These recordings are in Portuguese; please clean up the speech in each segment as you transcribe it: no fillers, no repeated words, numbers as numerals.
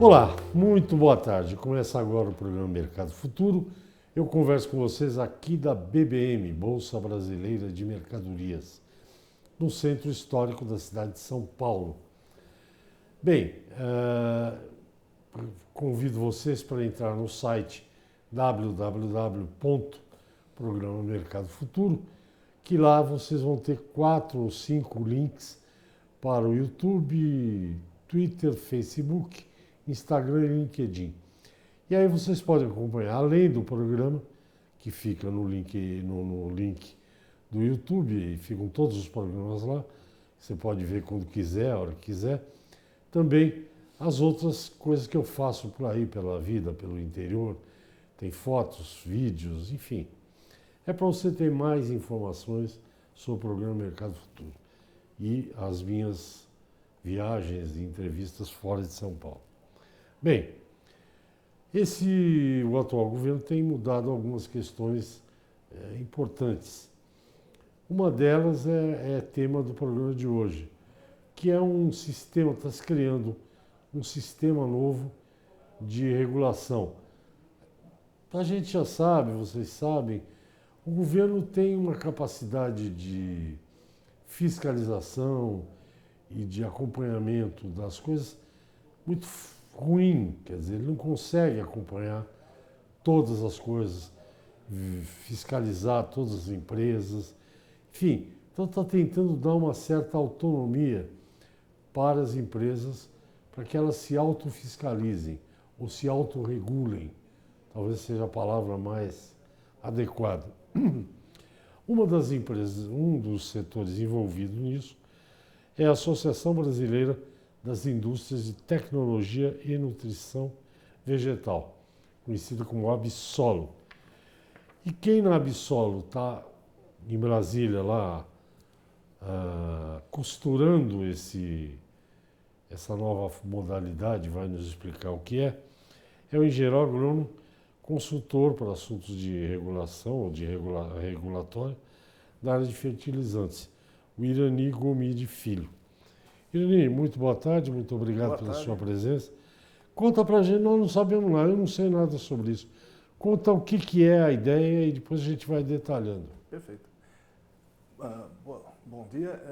Olá, muito boa tarde. Começa agora o programa Mercado Futuro. Eu converso com vocês aqui da BBM, Bolsa Brasileira de Mercadorias, no centro histórico da cidade de São Paulo. Bem, convido vocês para entrar no site www.programa Mercado Futuro, que lá vocês vão ter 4 ou 5 links para o YouTube, Twitter, Facebook, Instagram e LinkedIn. E aí vocês podem acompanhar, além do programa, que fica no link do YouTube, e ficam todos os programas lá, você pode ver quando quiser, a hora que quiser. Também as outras coisas que eu faço por aí, pela vida, pelo interior, tem fotos, vídeos, enfim. É para você ter mais informações sobre o programa Mercado Futuro e as minhas viagens e entrevistas fora de São Paulo. Bem, o atual governo tem mudado algumas questões importantes. Uma delas é tema do programa de hoje, que é um sistema, está se criando um sistema novo de regulação. A gente já sabe, vocês sabem, o governo tem uma capacidade de fiscalização e de acompanhamento das coisas muito ruim, quer dizer, ele não consegue acompanhar todas as coisas, fiscalizar todas as empresas, enfim, então está tentando dar uma certa autonomia para as empresas, para que elas se autofiscalizem ou se autorregulem, talvez seja a palavra mais adequada. Uma das empresas, um dos setores envolvidos nisso é a Associação Brasileira das Indústrias de Tecnologia e Nutrição Vegetal, conhecida como Absolo. E quem na Absolo está em Brasília lá costurando essa nova modalidade, vai nos explicar o que é o engenheiro agrônomo, consultor para assuntos de regulação ou de regulatório da área de fertilizantes, o Irani Gomide Filho. Irani, muito boa tarde, muito obrigado pela sua presença. Conta pra gente, nós não sabemos nada, eu não sei nada sobre isso. Conta o que é a ideia e depois a gente vai detalhando. Perfeito. Bom dia.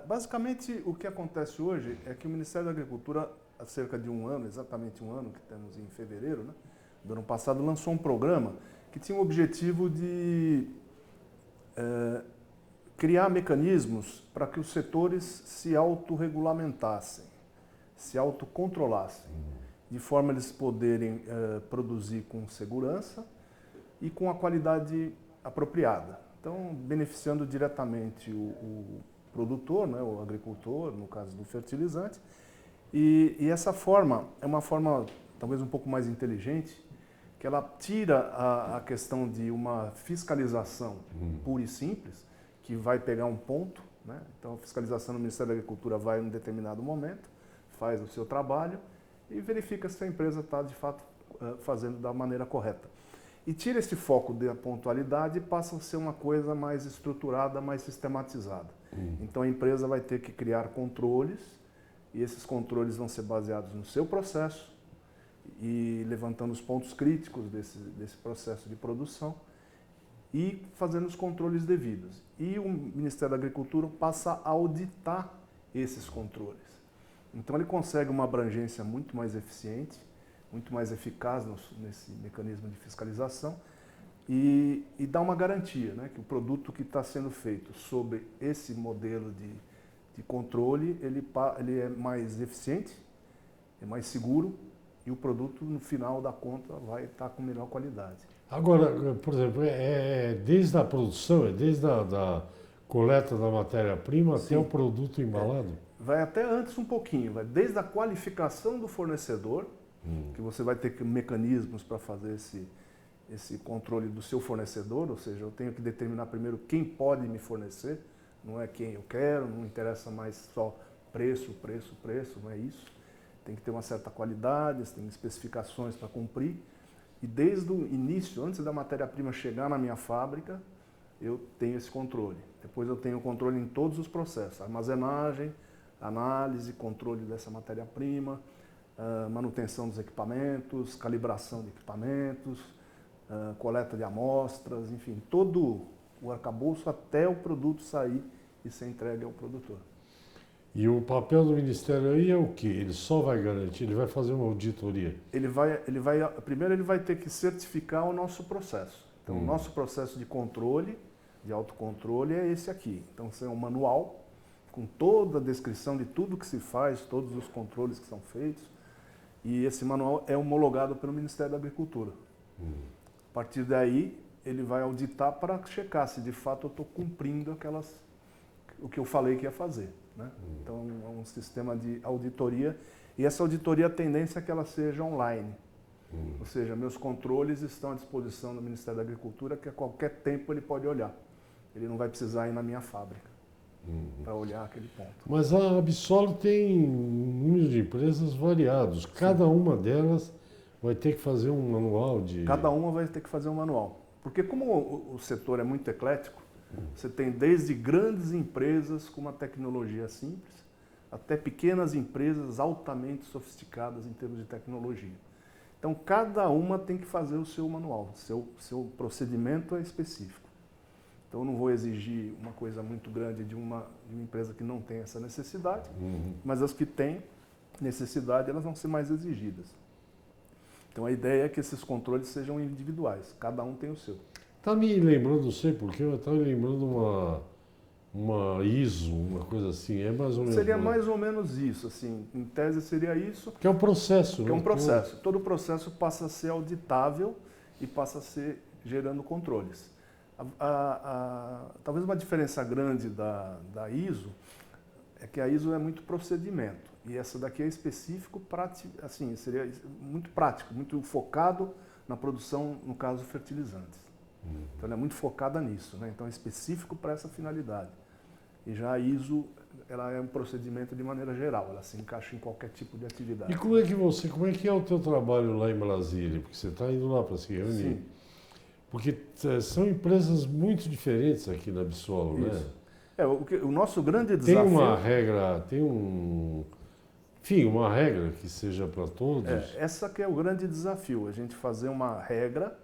Basicamente, o que acontece hoje é que o Ministério da Agricultura, há cerca de um ano, exatamente um ano, que estamos em fevereiro, né, do ano passado, lançou um programa que tinha o objetivo de criar mecanismos para que os setores se autorregulamentassem, se autocontrolassem, de forma a eles poderem produzir com segurança e com a qualidade apropriada. Então, beneficiando diretamente o produtor, né, o agricultor, no caso do fertilizante, e essa forma é uma forma talvez um pouco mais inteligente, que ela tira a questão de uma fiscalização pura e simples, que vai pegar um ponto, né? Então a fiscalização no Ministério da Agricultura vai em um determinado momento, faz o seu trabalho e verifica se a empresa está de fato fazendo da maneira correta. E tira esse foco da pontualidade e passa a ser uma coisa mais estruturada, mais sistematizada. Então a empresa vai ter que criar controles e esses controles vão ser baseados no seu processo e levantando os pontos críticos desse processo de produção e fazendo os controles devidos. E o Ministério da Agricultura passa a auditar esses controles. Então ele consegue uma abrangência muito mais eficiente, muito mais eficaz nesse mecanismo de fiscalização e dá uma garantia, né, que o produto que está sendo feito sob esse modelo de controle, ele é mais eficiente, é mais seguro e o produto no final da conta vai estar com melhor qualidade. Agora, por exemplo, desde a produção, desde a coleta da matéria-prima até o produto embalado? Vai até antes um pouquinho, vai desde a qualificação do fornecedor, que você vai ter mecanismos para fazer esse controle do seu fornecedor, ou seja, eu tenho que determinar primeiro quem pode me fornecer, não é quem eu quero, não interessa mais só preço, não é isso. Tem que ter uma certa qualidade, tem especificações para cumprir. E desde o início, antes da matéria-prima chegar na minha fábrica, eu tenho esse controle. Depois eu tenho o controle em todos os processos, armazenagem, análise, controle dessa matéria-prima, manutenção dos equipamentos, calibração de equipamentos, coleta de amostras, enfim, todo o arcabouço até o produto sair e ser entregue ao produtor. E o papel do Ministério aí é o quê? Ele só vai garantir, ele vai fazer uma auditoria? Primeiro ele vai ter que certificar o nosso processo. Então, o nosso processo de controle, de autocontrole, é esse aqui. Então, isso é um manual com toda a descrição de tudo que se faz, todos os controles que são feitos. E esse manual é homologado pelo Ministério da Agricultura. A partir daí, ele vai auditar para checar se de fato eu estou cumprindo o que eu falei que ia fazer. Né? Então, é um sistema de auditoria, e essa auditoria, a tendência é que ela seja online. Ou seja, meus controles estão à disposição do Ministério da Agricultura, que a qualquer tempo ele pode olhar. Ele não vai precisar ir na minha fábrica para olhar aquele ponto. Mas a Absolo tem um número de empresas variados. Sim. Cada uma delas vai ter que fazer um manual de... Cada uma vai ter que fazer um manual. Porque como o setor é muito eclético, você tem desde grandes empresas com uma tecnologia simples, até pequenas empresas altamente sofisticadas em termos de tecnologia. Então, cada uma tem que fazer o seu manual, seu procedimento é específico. Então, eu não vou exigir uma coisa muito grande de uma empresa que não tem essa necessidade, mas as que têm necessidade, elas vão ser mais exigidas. Então, a ideia é que esses controles sejam individuais, cada um tem o seu. Está me lembrando, não sei porquê, mas está me lembrando uma ISO, uma coisa assim, é mais ou menos... Seria mais ou menos isso, assim, em tese seria isso. Que é um processo, né? Que é um processo. Todo o processo passa a ser auditável e passa a ser gerando controles. Talvez uma diferença grande da ISO é que a ISO é muito procedimento e essa daqui é específico, assim, seria muito prático, muito focado na produção, no caso, fertilizantes. Então, ela é muito focada nisso, né? Então, é específico para essa finalidade. E já a ISO, ela é um procedimento de maneira geral, ela se encaixa em qualquer tipo de atividade. E como é que é o teu trabalho lá em Brasília? Porque você está indo lá para se reunir. Sim. Porque são empresas muito diferentes aqui na Absolo, né? O nosso grande desafio... Tem uma regra, enfim, uma regra que seja para todos. Essa que é o grande desafio, a gente fazer uma regra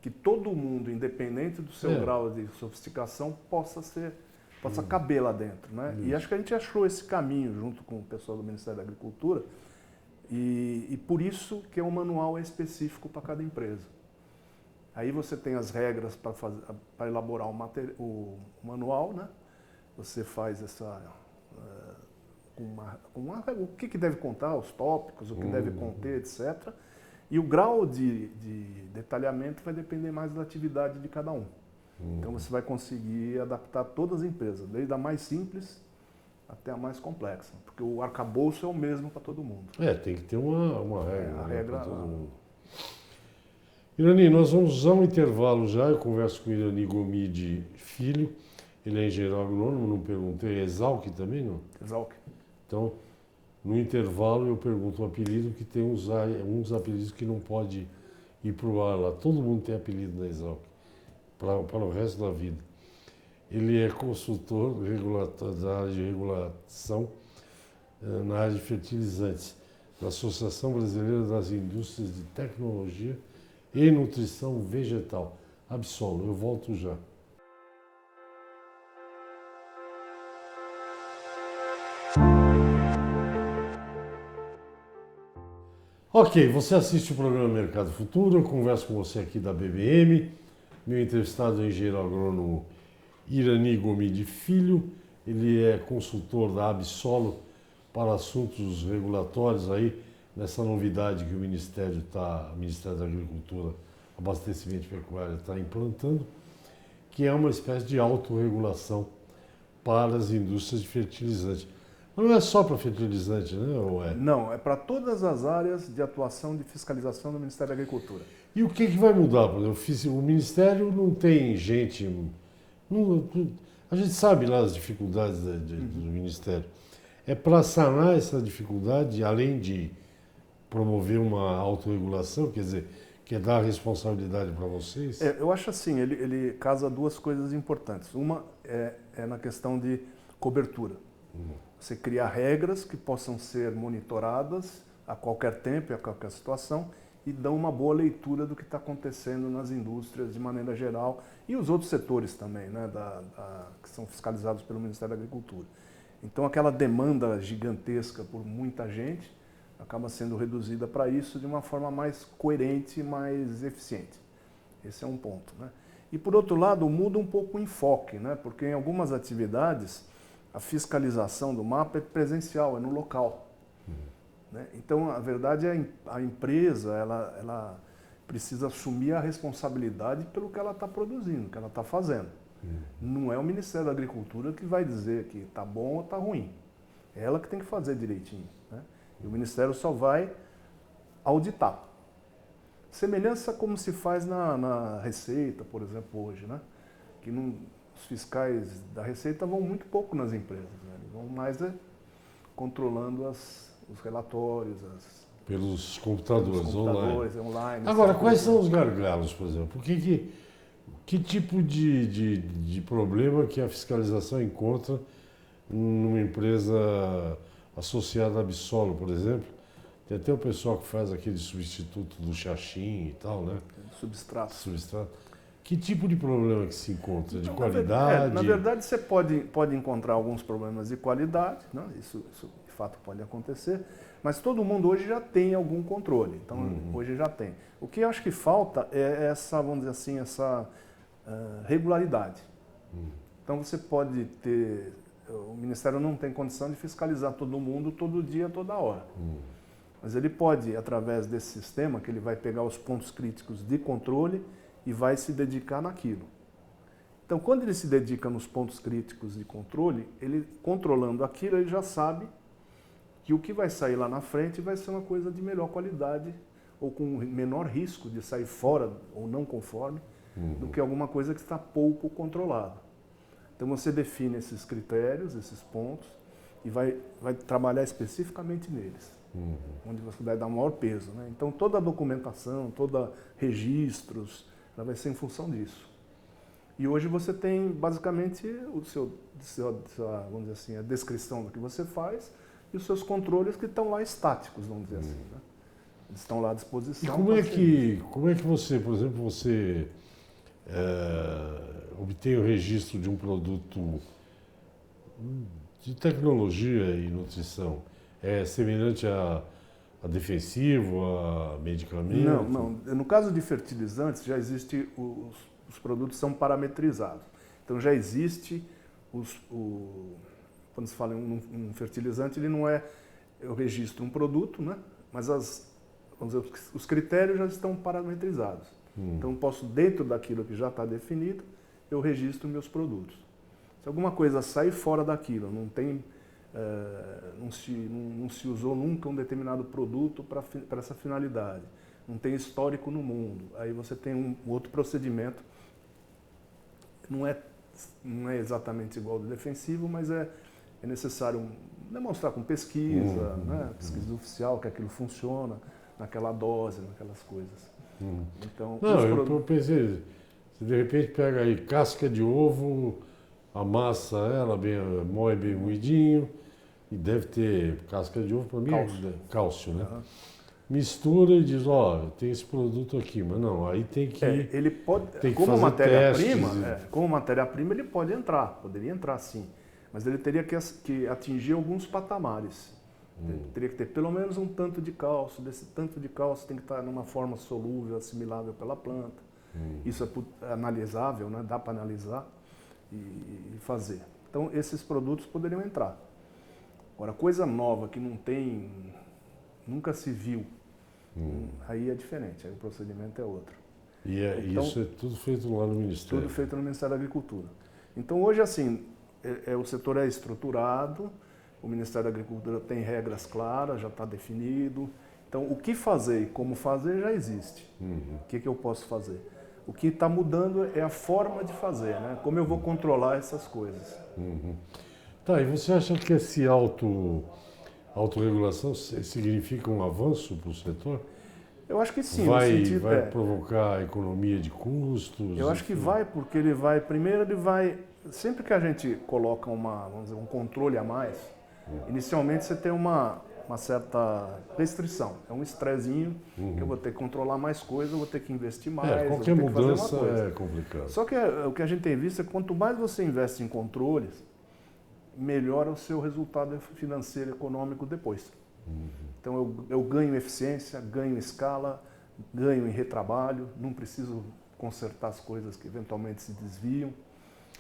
que todo mundo, independente do seu grau de sofisticação, possa caber lá dentro, né? E acho que a gente achou esse caminho junto com o pessoal do Ministério da Agricultura e por isso que o manual é específico para cada empresa. Aí você tem as regras para elaborar o manual, né? Você faz o que deve contar, os tópicos, o que deve conter, etc. E o grau de detalhamento vai depender mais da atividade de cada um. Então você vai conseguir adaptar todas as empresas, desde a mais simples até a mais complexa, porque o arcabouço é o mesmo para todo mundo. Tem que ter uma regra. A regra para todo mundo. Irani, nós vamos usar um intervalo já. Eu converso com o Irani Gomide Filho, ele é engenheiro agrônomo, não perguntei, é Exalc também, não? Exalc. Então, no intervalo eu pergunto um apelido, que tem uns apelidos que não pode ir para o ar lá. Todo mundo tem apelido na Exalc, para o resto da vida. Ele é consultor da área de regulação na área de fertilizantes, da Associação Brasileira das Indústrias de Tecnologia e Nutrição Vegetal. Absolo, eu volto já. Ok, você assiste o programa Mercado Futuro, eu converso com você aqui da BBM. Meu entrevistado é o engenheiro agrônomo Irani Gomide Filho, ele é consultor da Absolo para assuntos regulatórios aí, nessa novidade que o Ministério da Agricultura, Abastecimento e Pecuária está implantando, que é uma espécie de autorregulação para as indústrias de fertilizantes. Mas não é só para fertilizante, né? Ou é? Não, é para todas as áreas de atuação de fiscalização do Ministério da Agricultura. E o que vai mudar? O Ministério não tem gente... a gente sabe lá as dificuldades do Ministério. É para sanar essa dificuldade, além de promover uma autorregulação, quer dizer, que é dar responsabilidade para vocês? Eu acho assim, ele casa duas coisas importantes. Uma é na questão de cobertura. Você criar regras que possam ser monitoradas a qualquer tempo e a qualquer situação e dão uma boa leitura do que está acontecendo nas indústrias de maneira geral e os outros setores também, né, que são fiscalizados pelo Ministério da Agricultura. Então aquela demanda gigantesca por muita gente acaba sendo reduzida para isso de uma forma mais coerente e mais eficiente. Esse é um ponto, né? E por outro lado, muda um pouco o enfoque, né? Porque em algumas atividades a fiscalização do mapa é presencial, é no local. Né? Então, a verdade é a empresa ela precisa assumir a responsabilidade pelo que ela está produzindo, que ela está fazendo. Não é o Ministério da Agricultura que vai dizer que está bom ou está ruim. É ela que tem que fazer direitinho. Né? E o Ministério só vai auditar. Semelhança como se faz na Receita, por exemplo, hoje, né? Que os fiscais da Receita vão muito pouco nas empresas, né? Eles vão mais controlando os relatórios, pelos computadores online. Agora, quais são os gargalos, por exemplo? Que tipo de problema que a fiscalização encontra numa empresa associada à Bissolo, por exemplo? Tem até o pessoal que faz aquele substituto do xaxim e tal, né? Substrato. Que tipo de problema que se encontra? De Então, qualidade? Na verdade, você pode encontrar alguns problemas de qualidade, né? Isso de fato pode acontecer, mas todo mundo hoje já tem algum controle, então hoje já tem. O que eu acho que falta é essa, vamos dizer assim, essa regularidade. Então você pode ter, o Ministério não tem condição de fiscalizar todo mundo todo dia, toda hora. Mas ele pode, através desse sistema, que ele vai pegar os pontos críticos de controle e vai se dedicar naquilo. Então, quando ele se dedica nos pontos críticos de controle, ele controlando aquilo, ele já sabe que o que vai sair lá na frente vai ser uma coisa de melhor qualidade ou com menor risco de sair fora ou não conforme do que alguma coisa que está pouco controlada. Então, você define esses critérios, esses pontos e vai trabalhar especificamente neles. Onde você vai dar maior peso. Né? Então, toda a documentação, toda registros, ela vai ser em função disso. E hoje você tem, basicamente, vamos dizer assim, a descrição do que você faz e os seus controles que estão lá estáticos, vamos dizer assim. Né? Eles estão lá à disposição. E como é que você, por exemplo, obtém o registro de um produto de tecnologia e nutrição? É semelhante a defensivo, a medicamento? Não. No caso de fertilizantes, já existe, os produtos são parametrizados. Então já existe, quando se fala em um fertilizante, ele não é, eu registro um produto, né? Mas vamos dizer, os critérios já estão parametrizados. Então eu posso, dentro daquilo que já está definido, eu registro meus produtos. Se alguma coisa sair fora daquilo, não se usou nunca um determinado produto para essa finalidade, não tem histórico no mundo, aí você tem um outro procedimento, não é exatamente igual ao do defensivo, mas é necessário demonstrar com pesquisa, né, pesquisa oficial, que aquilo funciona naquela dose, naquelas coisas. Então, eu pensei, você de repente pega aí casca de ovo, amassa ela, moe bem moidinho, e deve ter casca de ovo, para mim cálcio, né? Mistura e diz, tem esse produto aqui, mas não, aí tem que ele pode, tem que como matéria-prima, como matéria-prima ele poderia entrar sim, mas ele teria que atingir alguns patamares. Teria que ter pelo menos um tanto de cálcio, desse tanto de cálcio tem que estar numa forma solúvel, assimilável pela planta. Isso é analisável, né? Dá para analisar e fazer. Então esses produtos poderiam entrar. Agora, coisa nova que não tem, nunca se viu, aí é diferente, aí o procedimento é outro. Então, isso é tudo feito lá no Ministério? Tudo feito no Ministério da Agricultura. Então hoje, assim, o setor é estruturado, o Ministério da Agricultura tem regras claras, já está definido. Então, o que fazer e como fazer já existe. O que eu posso fazer? O que está mudando é a forma de fazer, né? Como eu vou controlar essas coisas. Tá, e você acha que esse autorregulação significa um avanço para o setor? Eu acho que sim. Vai provocar economia de custos? Eu acho que vai, porque primeiro ele vai, sempre que a gente coloca vamos dizer, um controle a mais, inicialmente você tem uma uma certa restrição. É um estressinho que eu vou ter que controlar mais coisas, eu vou ter que investir mais, qualquer eu vou ter que fazer mudança uma coisa. é complicado. Só que o que a gente tem visto é que quanto mais você investe em controles, melhora o seu resultado financeiro e econômico depois. Então eu ganho eficiência, ganho escala, ganho em retrabalho, não preciso consertar as coisas que eventualmente se desviam.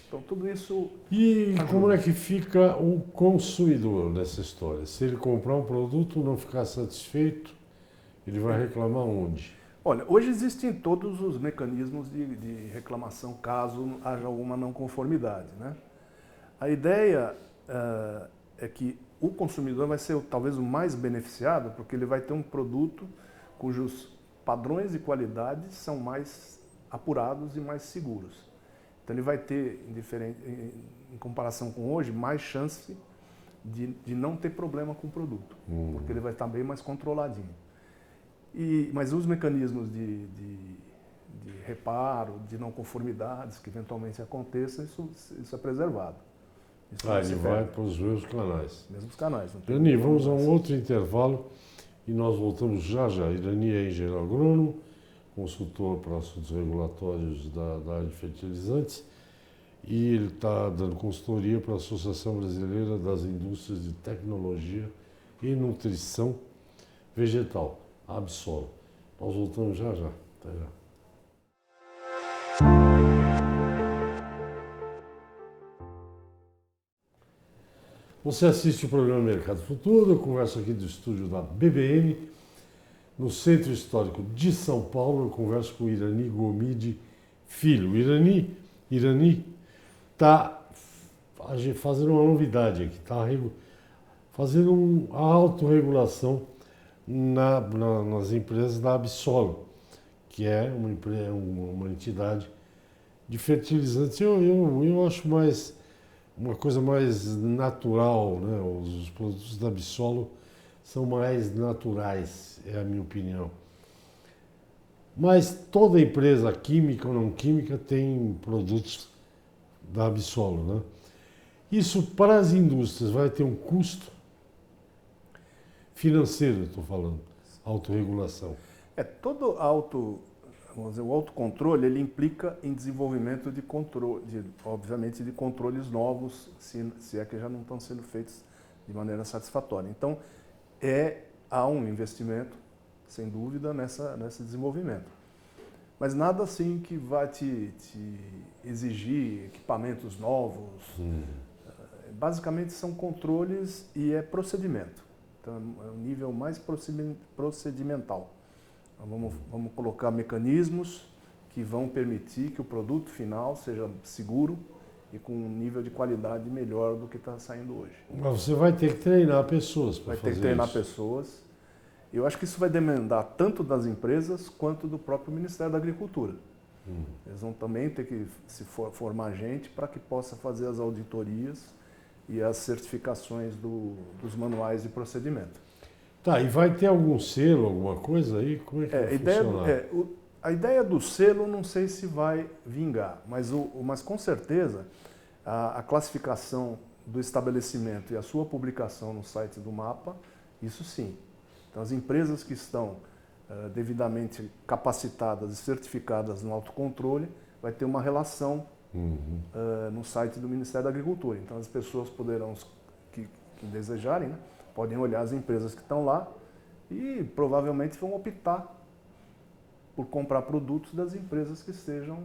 Então tudo isso E ajuda. como é que fica o consumidor nessa história? Se ele comprar um produto e não ficar satisfeito, ele vai reclamar onde? Olha, hoje existem todos os mecanismos de reclamação caso haja alguma não conformidade, né? A ideia é que o consumidor vai ser talvez o mais beneficiado, porque ele vai ter um produto cujos padrões de qualidade são mais apurados e mais seguros. Então ele vai ter, em comparação com hoje, mais chance de não ter problema com o produto, porque ele vai estar bem mais controladinho. Mas os mecanismos de reparo, de não conformidades que eventualmente aconteçam, isso é preservado. Isso não Ele se vai perde. para os mesmos canais. Mesmos canais. Não tem Irani, nenhuma vamos a um mudança. outro intervalo e nós voltamos já já. Irani é engenheiro agrônomo, consultor para assuntos regulatórios da área de fertilizantes e ele está dando consultoria para a Associação Brasileira das Indústrias de Tecnologia e Nutrição Vegetal, a Absol. Nós voltamos já já. Até já. Você assiste o programa Mercado Futuro, eu converso aqui do estúdio da BBN, no Centro Histórico de São Paulo, eu converso com o Irani Gomide Filho. O Irani está fazendo uma novidade aqui, está fazendo uma autorregulação nas empresas da Absol, que é uma entidade de fertilizantes. Eu acho uma coisa mais natural, né? Os produtos da Absol são mais naturais, é a minha opinião. Mas toda empresa química ou não química tem produtos da Absol, né? Isso para as indústrias vai ter um custo financeiro, estou falando, autorregulação. Todo vamos dizer, o autocontrole ele implica em desenvolvimento de controle, obviamente de controles novos, se é que já não estão sendo feitos de maneira satisfatória. Então, há um investimento, sem dúvida, nesse desenvolvimento. Mas nada assim que vai te exigir equipamentos novos. Basicamente são controles e é procedimento. Então é um nível mais procedimental. Então, vamos colocar mecanismos que vão permitir que o produto final seja seguro e com um nível de qualidade melhor do que está saindo hoje. Mas você vai ter que treinar pessoas para fazer isso. Vai ter que treinar pessoas. Eu acho que isso vai demandar tanto das empresas quanto do próprio Ministério da Agricultura. Eles vão também ter que se formar gente para que possa fazer as auditorias e as certificações dos manuais de procedimento. Tá, e vai ter algum selo, alguma coisa aí? Como é que vai funcionar? A ideia do selo não sei se vai vingar, mas com certeza a classificação do estabelecimento e a sua publicação no site do MAPA, isso sim. Então as empresas que estão devidamente capacitadas e certificadas no autocontrole vai ter uma relação no site do Ministério da Agricultura. Então as pessoas poderão, que desejarem, né, podem olhar as empresas que estão lá e provavelmente vão optar por comprar produtos das empresas que estejam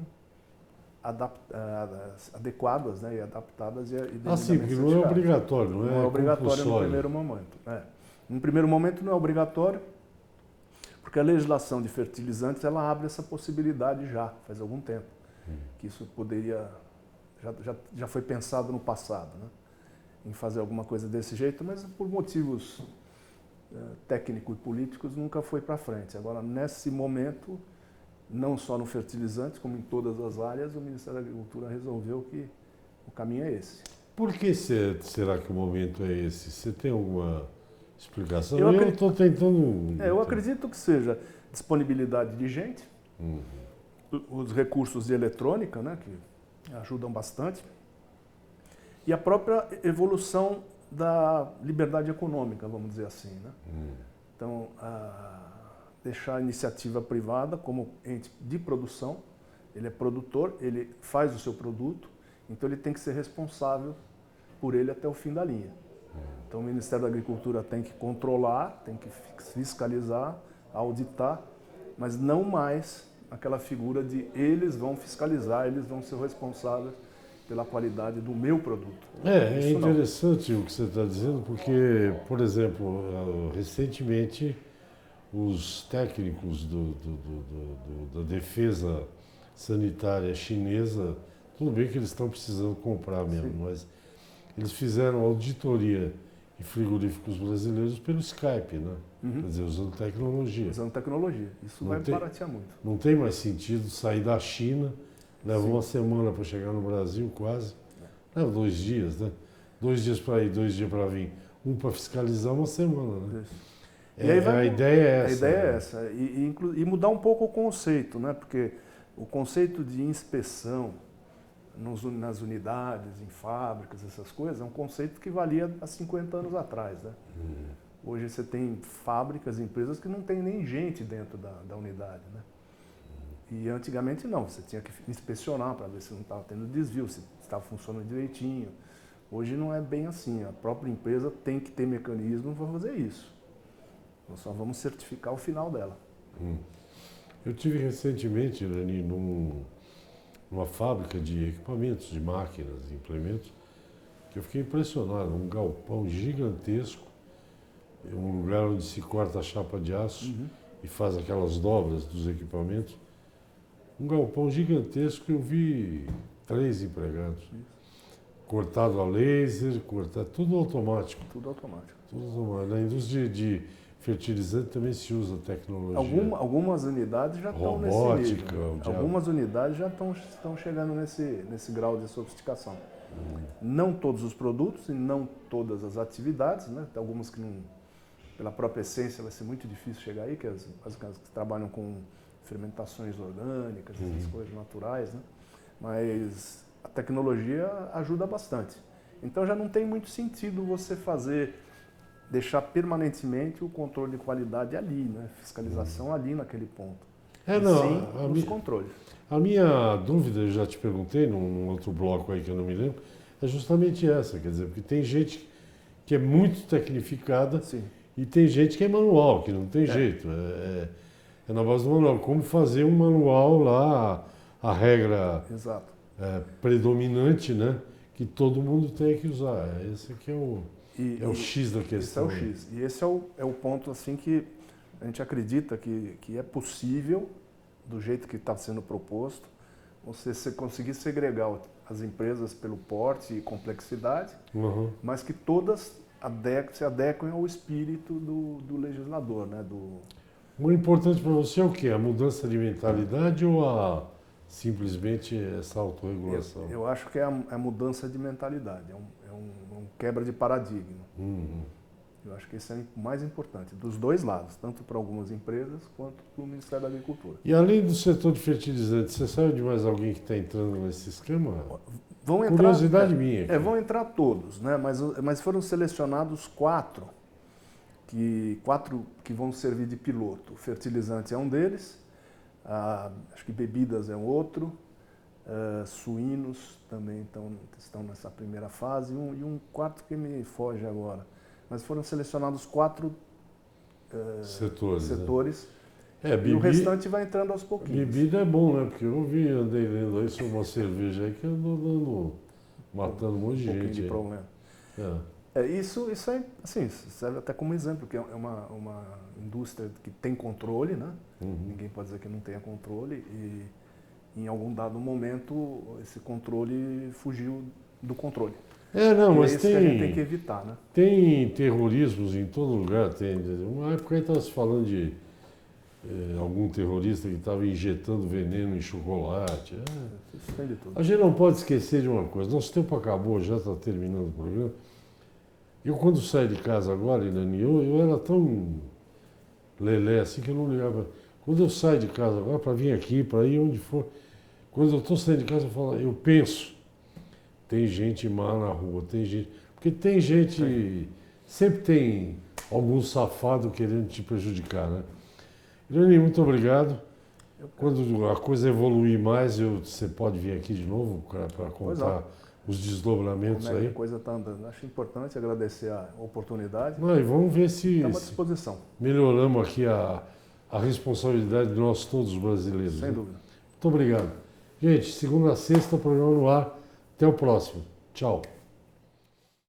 adequadas, né, e adaptadas. Sim, porque não é obrigatório, não é obrigatório no primeiro momento. No primeiro momento não é obrigatório, porque a legislação de fertilizantes ela abre essa possibilidade já, faz algum tempo. Que isso poderia, já foi pensado no passado, né, em fazer alguma coisa desse jeito, mas por motivos técnicos e políticos nunca foi para frente. Agora, nesse momento, não só no fertilizante, como em todas as áreas, o Ministério da Agricultura resolveu que o caminho é esse. Por que será que o momento é esse? Você tem alguma explicação? Eu estou tentando... eu acredito que seja disponibilidade de gente, os recursos de eletrônica, né, que ajudam bastante, e a própria evolução da liberdade econômica, vamos dizer assim, né? Hum. Então, deixar a iniciativa privada como ente de produção, ele é produtor, ele faz o seu produto, então ele tem que ser responsável por ele até o fim da linha. Então o Ministério da Agricultura tem que controlar, tem que fiscalizar, auditar, mas não mais aquela figura de eles vão fiscalizar, eles vão ser responsáveis pela qualidade do meu produto. É Isso não. interessante o que você está dizendo, porque, por exemplo, recentemente os técnicos da defesa sanitária chinesa, tudo bem que eles estão precisando comprar mesmo, Sim. mas eles fizeram auditoria em frigoríficos brasileiros pelo Skype, né? Uhum. Quer dizer, usando tecnologia. Usando tecnologia. Isso Não vai tem- baratear muito. Não tem mais sentido sair da China, leva Sim. uma semana para chegar no Brasil quase, leva 2 dias, né? 2 dias para ir, 2 dias para vir, um para fiscalizar uma semana, né? Isso. É, E aí vai- a ideia é essa. A ideia é né? essa. E mudar um pouco o conceito, né? Porque o conceito de inspeção nas unidades, em fábricas, essas coisas, é um conceito que valia há 50 anos atrás, né? Hoje você tem fábricas, empresas que não tem nem gente dentro da unidade, né? E antigamente não, você tinha que inspecionar para ver se não estava tendo desvio, se estava funcionando direitinho. Hoje não é bem assim, a própria empresa tem que ter mecanismo para fazer isso. Nós só vamos certificar o final dela. Eu tive recentemente, Irani, numa fábrica de equipamentos, de máquinas, de implementos, que eu fiquei impressionado. Um galpão gigantesco, um lugar onde se corta a chapa de aço e faz aquelas dobras dos equipamentos. Um galpão gigantesco, eu vi 3 empregados. Cortado a laser, tudo automático. Tudo automático. Tudo automático. Na indústria de fertilizante também se usa tecnologia. Algumas unidades já estão nesse Robótica, nível. o diabo. Algumas unidades já estão chegando nesse grau de sofisticação. Não todos os produtos e não todas as atividades, né? Tem algumas que não, pela própria essência vai ser muito difícil chegar aí, que as que trabalham com fermentações orgânicas, essas coisas naturais, né? Mas a tecnologia ajuda bastante. Então já não tem muito sentido você deixar permanentemente o controle de qualidade ali, né? Fiscalização ali naquele ponto. Sim, os controles. A minha dúvida, eu já te perguntei num outro bloco aí que eu não me lembro, é justamente essa, quer dizer, porque tem gente que é muito tecnificada Sim. e tem gente que é manual, que não tem jeito. É na base do manual. Como fazer um manual lá, a regra Exato. predominante, né? Que todo mundo tem que usar. Esse aqui é o X da questão. Esse é o X. E esse é o ponto assim que a gente acredita que é possível, do jeito que está sendo proposto, você conseguir segregar as empresas pelo porte e complexidade, mas que todas se adequem ao espírito do legislador, né? O importante para você é o quê? A mudança de mentalidade ou simplesmente essa autorregulação? Eu acho que é a mudança de mentalidade, é um quebra de paradigma. Eu acho que isso é o mais importante, dos dois lados, tanto para algumas empresas quanto para o Ministério da Agricultura. E além do setor de fertilizantes, você sabe de mais alguém que está entrando nesse esquema? Vão entrar, Curiosidade minha. Aqui. Vão entrar todos, né? Mas foram selecionados 4 que vão servir de piloto. O fertilizante é um deles, acho que bebidas é um outro, suínos também estão nessa primeira fase, e um quarto que me foge agora. Mas foram selecionados 4 setores e o restante vai entrando aos pouquinhos. Bebida é bom, né? Porque eu andei lendo aí sobre uma cerveja aí que andou matando um monte de gente. De problema. Isso é, assim, serve até como exemplo, que é uma indústria que tem controle, né? Ninguém pode dizer que não tenha controle e em algum dado momento esse controle fugiu do controle. Mas isso que a gente tem que evitar, né? Tem terrorismos em todo lugar. Uma época aí estava se falando de algum terrorista que estava injetando veneno em chocolate. Isso tem de tudo. A gente não pode esquecer de uma coisa. Nosso tempo acabou, já está terminando o programa. Eu, quando saí de casa agora, Irani, eu era tão lelé assim que eu não ligava. Quando eu saio de casa agora, para vir aqui, para ir onde for, quando eu estou saindo de casa, eu penso, tem gente má na rua, tem gente... Porque tem gente, sempre tem algum safado querendo te prejudicar, né? Irani, muito obrigado. Quando a coisa evoluir mais, você pode vir aqui de novo para contar os desdobramentos como é que aí. a coisa está andando. Acho importante agradecer a oportunidade. Não, e vamos ver se Estamos à disposição. melhoramos aqui a responsabilidade de nós todos brasileiros. Sem né? dúvida. Muito obrigado. Gente, segunda a sexta, o programa no ar. Até o próximo. Tchau.